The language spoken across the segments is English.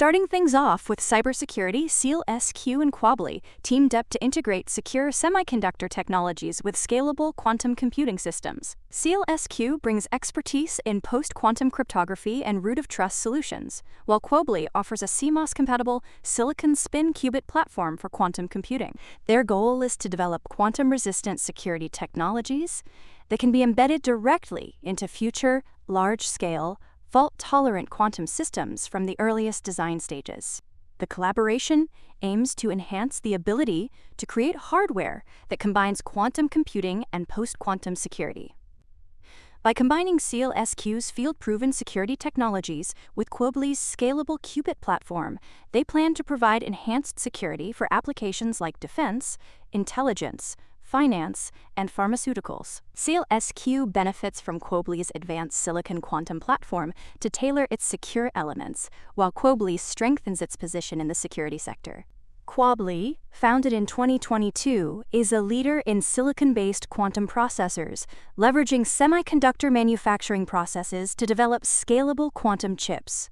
Starting things off with cybersecurity, SEALSQ and Quably teamed up to integrate secure semiconductor technologies with scalable quantum computing systems. SEALSQ brings expertise in post-quantum cryptography and root-of-trust solutions, while Quably offers a CMOS-compatible silicon spin qubit platform for quantum computing. Their goal is to develop quantum-resistant security technologies that can be embedded directly into future, large-scale, fault-tolerant quantum systems from the earliest design stages. The collaboration aims to enhance the ability to create hardware that combines quantum computing and post-quantum security. By combining SEALSQ's field-proven security technologies with Quably's scalable qubit platform, they plan to provide enhanced security for applications like defense, intelligence, finance, and pharmaceuticals. SEALSQ benefits from Quably's advanced silicon quantum platform to tailor its secure elements, while Quably strengthens its position in the security sector. Quably, founded in 2022, is a leader in silicon-based quantum processors, leveraging semiconductor manufacturing processes to develop scalable quantum chips.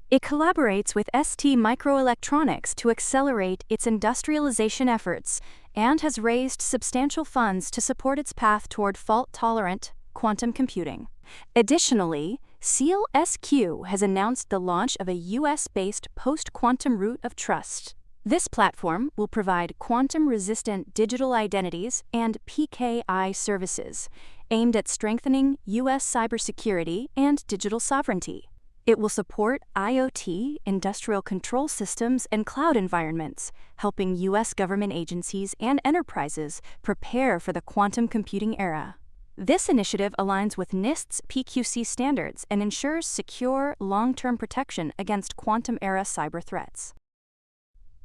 It collaborates with ST Microelectronics to accelerate its industrialization efforts and has raised substantial funds to support its path toward fault-tolerant quantum computing. Additionally, SEALSQ has announced the launch of a US-based post-quantum root of trust. This platform will provide quantum-resistant digital identities and PKI services aimed at strengthening US cybersecurity and digital sovereignty. It will support IoT, industrial control systems, and cloud environments, helping U.S. government agencies and enterprises prepare for the quantum computing era. This initiative aligns with NIST's PQC standards and ensures secure, long-term protection against quantum-era cyber threats.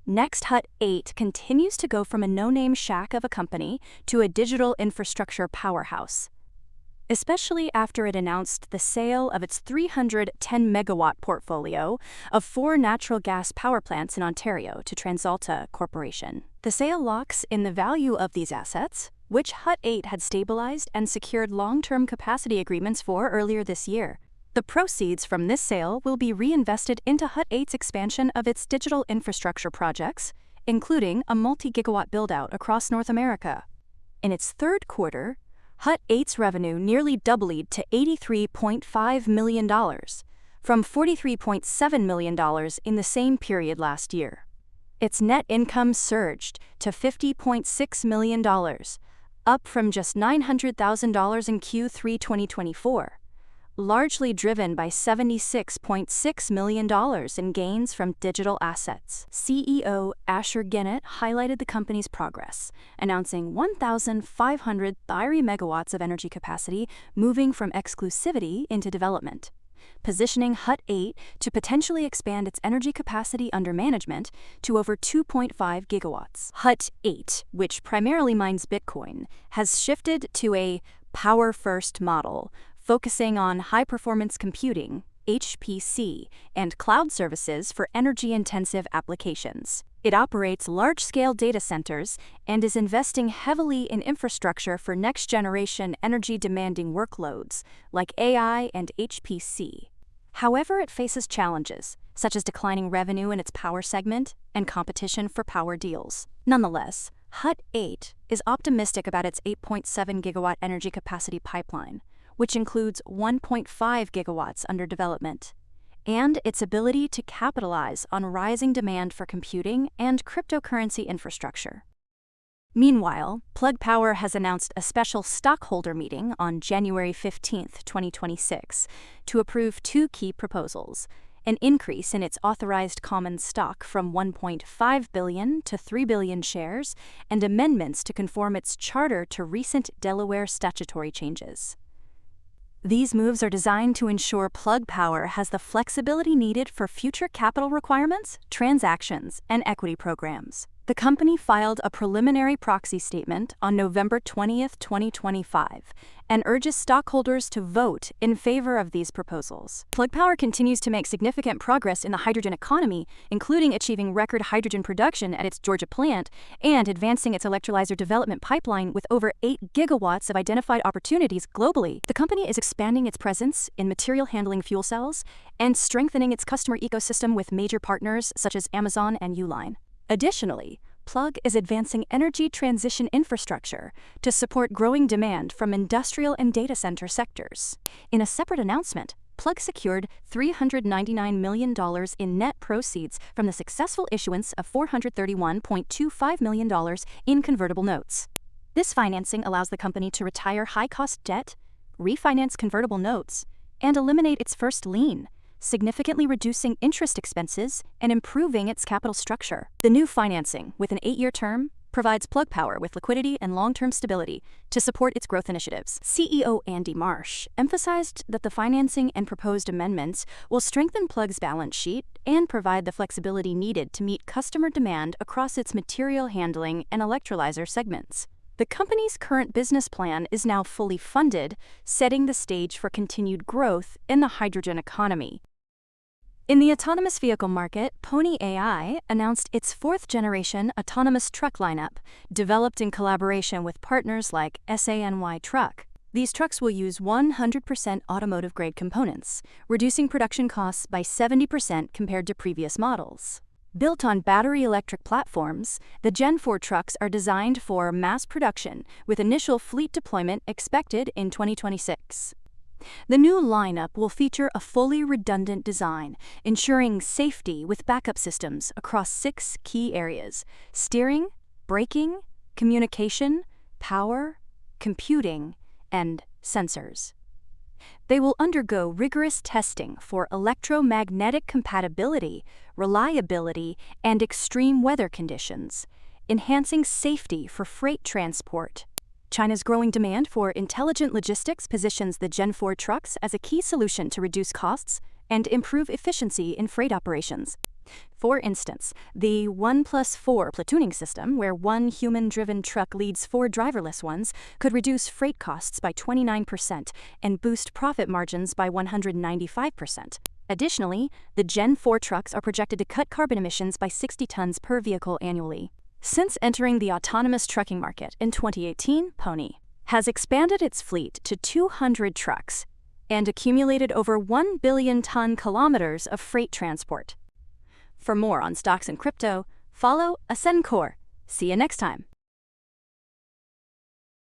Next, Hut 8 continues to go from a no-name shack of a company to a digital infrastructure powerhouse, especially after it announced the sale of its 310-megawatt portfolio of 4 natural gas power plants in Ontario to TransAlta Corporation. The sale locks in the value of these assets, which Hut 8 had stabilized and secured long-term capacity agreements for earlier this year. The proceeds from this sale will be reinvested into Hut 8's expansion of its digital infrastructure projects, including a multi-gigawatt build-out across North America. In its third quarter, Hut 8's revenue nearly doubled to $83.5 million, from $43.7 million in the same period last year. Its net income surged to $50.6 million, up from just $900,000 in Q3 2024, largely driven by $76.6 million in gains from digital assets. CEO Asher Gennett highlighted the company's progress, announcing 1,500 megawatts of energy capacity moving from exclusivity into development, positioning Hut 8 to potentially expand its energy capacity under management to over 2.5 gigawatts. Hut 8, which primarily mines Bitcoin, has shifted to a power-first model, focusing on high-performance computing, HPC, and cloud services for energy-intensive applications. It operates large-scale data centers and is investing heavily in infrastructure for next-generation energy-demanding workloads like AI and HPC. However, it faces challenges, such as declining revenue in its power segment and competition for power deals. Nonetheless, Hut 8 is optimistic about its 8.7 gigawatt energy capacity pipeline, which includes 1.5 gigawatts under development, and its ability to capitalize on rising demand for computing and cryptocurrency infrastructure. Meanwhile, Plug Power has announced a special stockholder meeting on January 15, 2026, to approve 2 key proposals: an increase in its authorized common stock from 1.5 billion to 3 billion shares, and amendments to conform its charter to recent Delaware statutory changes. These moves are designed to ensure Plug Power has the flexibility needed for future capital requirements, transactions, and equity programs. The company filed a preliminary proxy statement on November 20, 2025, and urges stockholders to vote in favor of these proposals. Plug Power continues to make significant progress in the hydrogen economy, including achieving record hydrogen production at its Georgia plant and advancing its electrolyzer development pipeline with over 8 gigawatts of identified opportunities globally. The company is expanding its presence in material handling fuel cells and strengthening its customer ecosystem with major partners such as Amazon and Uline. Additionally, Plug is advancing energy transition infrastructure to support growing demand from industrial and data center sectors. In a separate announcement, Plug secured $399 million in net proceeds from the successful issuance of $431.25 million in convertible notes. This financing allows the company to retire high-cost debt, refinance convertible notes, and eliminate its first lien, significantly reducing interest expenses and improving its capital structure. The new financing, with an 8-year term, provides Plug Power with liquidity and long-term stability to support its growth initiatives. CEO Andy Marsh emphasized that the financing and proposed amendments will strengthen Plug's balance sheet and provide the flexibility needed to meet customer demand across its material handling and electrolyzer segments. The company's current business plan is now fully funded, setting the stage for continued growth in the hydrogen economy. In the autonomous vehicle market, Pony AI announced its 4th-generation autonomous truck lineup, developed in collaboration with partners like SANY Truck. These trucks will use 100% automotive-grade components, reducing production costs by 70% compared to previous models. Built on battery electric platforms, the Gen 4 trucks are designed for mass production, with initial fleet deployment expected in 2026. The new lineup will feature a fully redundant design, ensuring safety with backup systems across 6 key areas: steering, braking, communication, power, computing, and sensors. They will undergo rigorous testing for electromagnetic compatibility, reliability, and extreme weather conditions, enhancing safety for freight transport. China's growing demand for intelligent logistics positions the Gen 4 trucks as a key solution to reduce costs and improve efficiency in freight operations. For instance, the 1+4 platooning system, where one human-driven truck leads 4 driverless ones, could reduce freight costs by 29% and boost profit margins by 195%. Additionally, the Gen 4 trucks are projected to cut carbon emissions by 60 tons per vehicle annually. Since entering the autonomous trucking market in 2018, Pony has expanded its fleet to 200 trucks and accumulated over 1 billion ton-kilometers of freight transport. For more on stocks and crypto, follow Ascencore. See you next time.